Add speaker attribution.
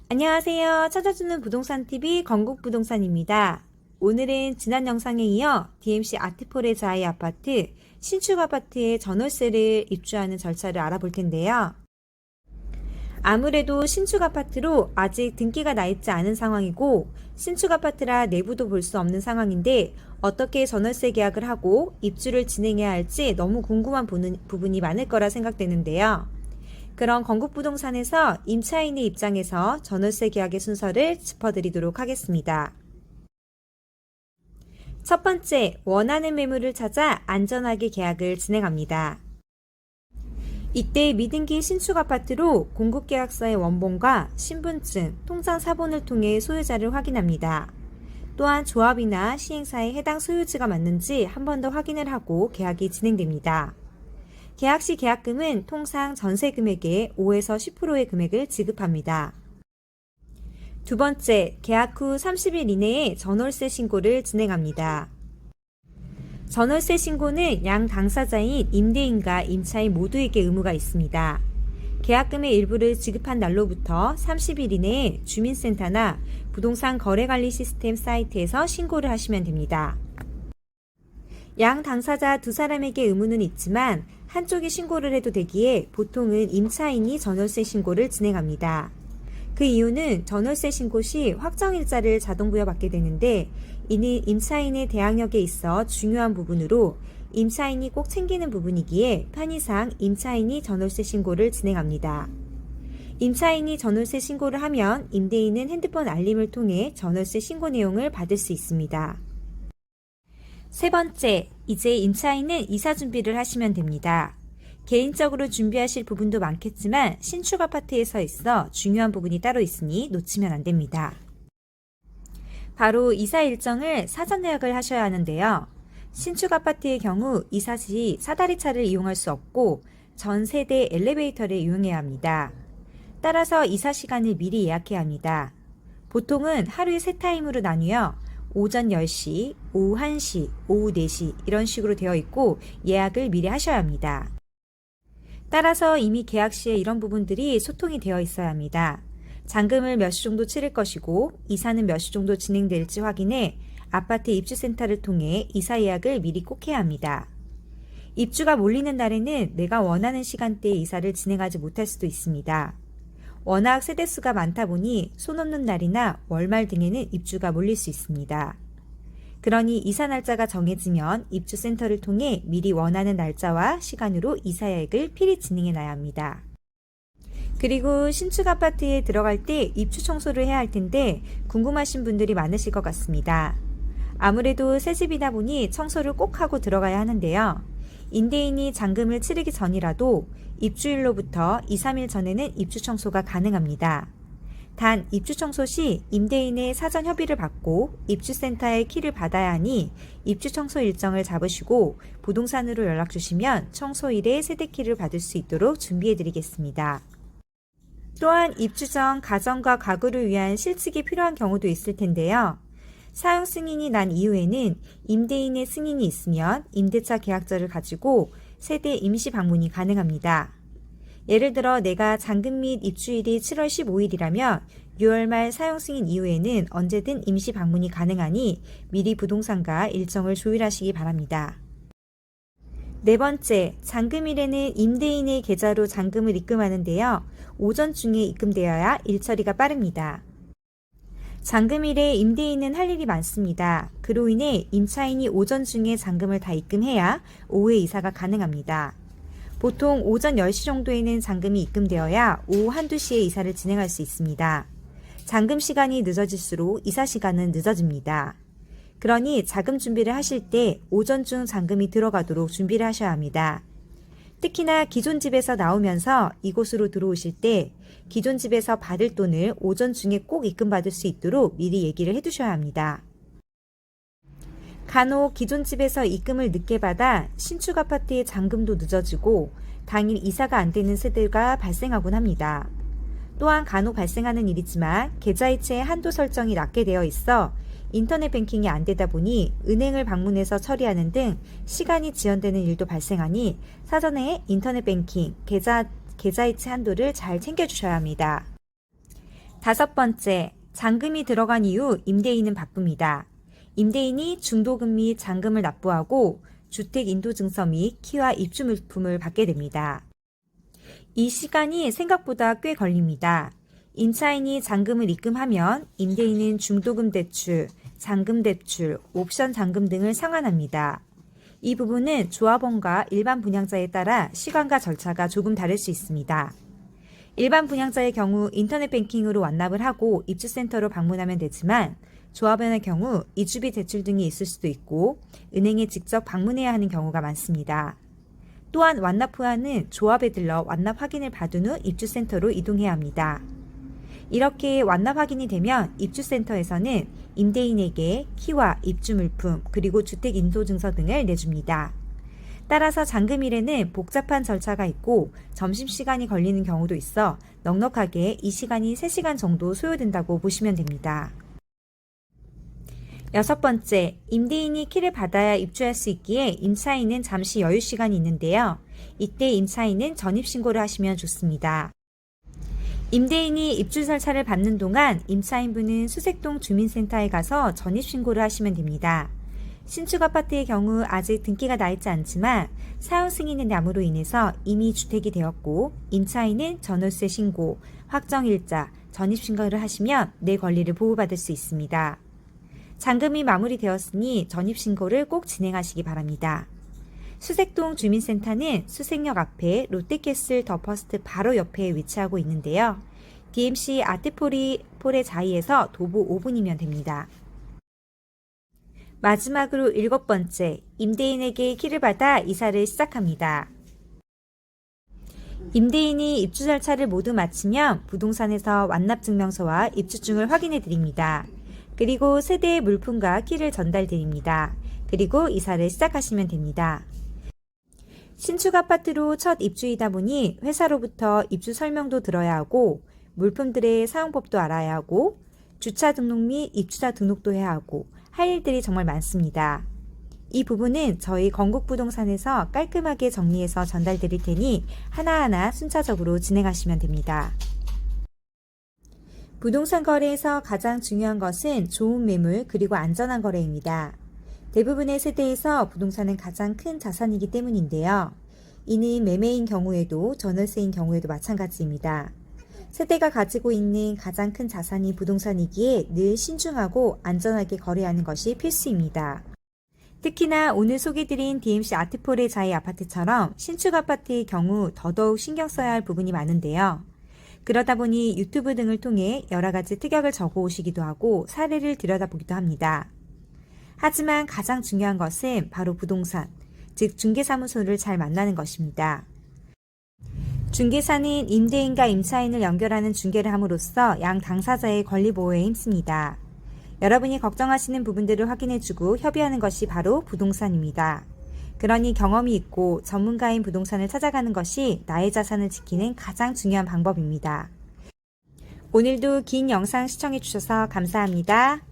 Speaker 1: 안녕하세요. 찾아주는 부동산TV 건국부동산입니다. 오늘은 지난 영상에 이어 DMC 아트폴의 자이 아파트, 신축 아파트의 전월세를 입주하는 절차를 알아볼 텐데요. 아무래도 신축 아파트로 아직 등기가 나 있지 않은 상황이고 신축 아파트라 내부도 볼 수 없는 상황인데 어떻게 전월세 계약을 하고 입주를 진행해야 할지 너무 궁금한 부분이 많을 거라 생각되는데요. 그런 건국부동산에서 임차인의 입장에서 전월세 계약의 순서를 짚어드리도록 하겠습니다. 첫 번째, 원하는 매물을 찾아 안전하게 계약을 진행합니다. 이때 미등기 신축 아파트로 공급계약서의 원본과 신분증, 통장 사본을 통해 소유자를 확인합니다. 또한 조합이나 시행사에 해당 소유지가 맞는지 한 번 더 확인을 하고 계약이 진행됩니다. 계약 시 계약금은 통상 전세 금액의 5에서 10%의 금액을 지급합니다. 두 번째, 계약 후 30일 이내에 전월세 신고를 진행합니다. 전월세 신고는 양 당사자인 임대인과 임차인 모두에게 의무가 있습니다. 계약금의 일부를 지급한 날로부터 30일 이내에 주민센터나 부동산 거래관리 시스템 사이트에서 신고를 하시면 됩니다. 양 당사자 두 사람에게 의무는 있지만 한쪽이 신고를 해도 되기에 보통은 임차인이 전월세 신고를 진행합니다. 그 이유는 전월세 신고 시 확정일자를 자동 부여받게 되는데 이는 임차인의 대항력에 있어 중요한 부분으로 임차인이 꼭 챙기는 부분이기에 편의상 임차인이 전월세 신고를 진행합니다. 임차인이 전월세 신고를 하면 임대인은 핸드폰 알림을 통해 전월세 신고 내용을 받을 수 있습니다. 세 번째, 이제 임차인은 이사 준비를 하시면 됩니다. 개인적으로 준비하실 부분도 많겠지만 신축 아파트에서 있어 중요한 부분이 따로 있으니 놓치면 안 됩니다. 바로 이사 일정을 사전 예약을 하셔야 하는데요. 신축 아파트의 경우 이사 시 사다리차를 이용할 수 없고 전 세대 엘리베이터를 이용해야 합니다. 따라서 이사 시간을 미리 예약해야 합니다. 보통은 하루에 세 타임으로 나뉘어 오전 10시, 오후 1시, 오후 4시 이런 식으로 되어 있고 예약을 미리 하셔야 합니다. 따라서 이미 계약 시에 이런 부분들이 소통이 되어 있어야 합니다. 잔금을 몇 시 정도 치를 것이고 이사는 몇 시 정도 진행될지 확인해 아파트 입주센터를 통해 이사 예약을 미리 꼭 해야 합니다. 입주가 몰리는 날에는 내가 원하는 시간대에 이사를 진행하지 못할 수도 있습니다. 워낙 세대수가 많다 보니 손 없는 날이나 월말 등에는 입주가 몰릴 수 있습니다. 그러니 이사 날짜가 정해지면 입주센터를 통해 미리 원하는 날짜와 시간으로 이사 예약을 필히 진행해 놔야 합니다. 그리고 신축 아파트에 들어갈 때 입주 청소를 해야 할 텐데 궁금하신 분들이 많으실 것 같습니다. 아무래도 새집이다 보니 청소를 꼭 하고 들어가야 하는데요. 임대인이 잔금을 치르기 전이라도 입주일로부터 2, 3일 전에는 입주 청소가 가능합니다. 단 입주 청소 시 임대인의 사전 협의를 받고 입주센터의 키를 받아야 하니 입주 청소 일정을 잡으시고 부동산으로 연락 주시면 청소일에 세대키를 받을 수 있도록 준비해 드리겠습니다. 또한 입주 전 가정과 가구를 위한 실측이 필요한 경우도 있을 텐데요. 사용 승인이 난 이후에는 임대인의 승인이 있으면 임대차 계약서를 가지고 세대 임시 방문이 가능합니다. 예를 들어 내가 잔금 및 입주일이 7월 15일이라면 6월 말 사용 승인 이후에는 언제든 임시 방문이 가능하니 미리 부동산과 일정을 조율하시기 바랍니다. 네 번째, 잔금일에는 임대인의 계좌로 잔금을 입금하는데요. 오전 중에 입금되어야 일처리가 빠릅니다. 잔금일에 임대인은 할 일이 많습니다. 그로 인해 임차인이 오전 중에 잔금을 다 입금해야 오후에 이사가 가능합니다. 보통 오전 10시 정도에는 잔금이 입금되어야 오후 1, 2시에 이사를 진행할 수 있습니다. 잔금 시간이 늦어질수록 이사 시간은 늦어집니다. 그러니 자금 준비를 하실 때 오전 중 잔금이 들어가도록 준비를 하셔야 합니다. 특히나 기존 집에서 나오면서 이곳으로 들어오실 때 기존 집에서 받을 돈을 오전 중에 꼭 입금받을 수 있도록 미리 얘기를 해두셔야 합니다. 간혹 기존 집에서 입금을 늦게 받아 신축 아파트의 잔금도 늦어지고 당일 이사가 안 되는 세대가 발생하곤 합니다. 또한 간혹 발생하는 일이지만 계좌이체의 한도 설정이 낮게 되어 있어 인터넷 뱅킹이 안 되다 보니 은행을 방문해서 처리하는 등 시간이 지연되는 일도 발생하니 사전에 인터넷 뱅킹, 계좌이체 한도를 잘 챙겨주셔야 합니다. 5번째, 잔금이 들어간 이후 임대인은 바쁩니다. 임대인이 중도금 및 잔금을 납부하고 주택 인도증서 및 키와 입주 물품을 받게 됩니다. 이 시간이 생각보다 꽤 걸립니다. 임차인이 잔금을 입금하면 임대인은 중도금 대출, 잔금 대출, 옵션 잔금 등을 상환합니다. 이 부분은 조합원과 일반 분양자에 따라 시간과 절차가 조금 다를 수 있습니다. 일반 분양자의 경우 인터넷 뱅킹으로 완납을 하고 입주센터로 방문하면 되지만 조합원의 경우 이주비 대출 등이 있을 수도 있고 은행에 직접 방문해야 하는 경우가 많습니다. 또한 완납 후에는 조합에 들러 완납 확인을 받은 후 입주센터로 이동해야 합니다. 이렇게 완납 확인이 되면 입주센터에서는 임대인에게 키와 입주 물품 그리고 주택 인도증서 등을 내줍니다. 따라서 잔금일에는 복잡한 절차가 있고 점심시간이 걸리는 경우도 있어 넉넉하게 이 시간이 3시간 정도 소요된다고 보시면 됩니다. 6번째, 임대인이 키를 받아야 입주할 수 있기에 임차인은 잠시 여유 시간이 있는데요. 이때 임차인은 전입신고를 하시면 좋습니다. 임대인이 입주 절차를 밟는 동안 임차인분은 수색동 주민센터에 가서 전입신고를 하시면 됩니다. 신축 아파트의 경우 아직 등기가 나 있지 않지만 사용 승인의 납으로 인해서 이미 주택이 되었고 임차인은 전월세 신고, 확정일자, 전입신고를 하시면 내 권리를 보호받을 수 있습니다. 잔금이 마무리되었으니 전입신고를 꼭 진행하시기 바랍니다. 수색동 주민센터는 수색역 앞에 롯데캐슬 더 퍼스트 바로 옆에 위치하고 있는데요. DMC 아트폴의 자이에서 도보 5분이면 됩니다. 마지막으로 7번째, 임대인에게 키를 받아 이사를 시작합니다. 임대인이 입주 절차를 모두 마치면 부동산에서 완납증명서와 입주증을 확인해 드립니다. 그리고 세대의 물품과 키를 전달 드립니다. 그리고 이사를 시작하시면 됩니다. 신축 아파트로 첫 입주이다 보니 회사로부터 입주 설명도 들어야 하고 물품들의 사용법도 알아야 하고 주차 등록 및 입주자 등록도 해야 하고 할 일들이 정말 많습니다. 이 부분은 저희 건국부동산에서 깔끔하게 정리해서 전달 드릴 테니 하나하나 순차적으로 진행하시면 됩니다. 부동산 거래에서 가장 중요한 것은 좋은 매물 그리고 안전한 거래입니다. 대부분의 세대에서 부동산은 가장 큰 자산이기 때문인데요. 이는 매매인 경우에도 전월세인 경우에도 마찬가지입니다. 세대가 가지고 있는 가장 큰 자산이 부동산이기에 늘 신중하고 안전하게 거래하는 것이 필수입니다. 특히나 오늘 소개드린 DMC 아트폴의 자이 아파트처럼 신축 아파트의 경우 더더욱 신경 써야 할 부분이 많은데요. 그러다 보니 유튜브 등을 통해 여러 가지 특약을 적어 오시기도 하고 사례를 들여다보기도 합니다. 하지만 가장 중요한 것은 바로 부동산, 즉 중개사무소를 잘 만나는 것입니다. 중개사는 임대인과 임차인을 연결하는 중개를 함으로써 양 당사자의 권리 보호에 힘씁니다. 여러분이 걱정하시는 부분들을 확인해주고 협의하는 것이 바로 부동산입니다. 그러니 경험이 있고 전문가인 부동산을 찾아가는 것이 나의 자산을 지키는 가장 중요한 방법입니다. 오늘도 긴 영상 시청해주셔서 감사합니다.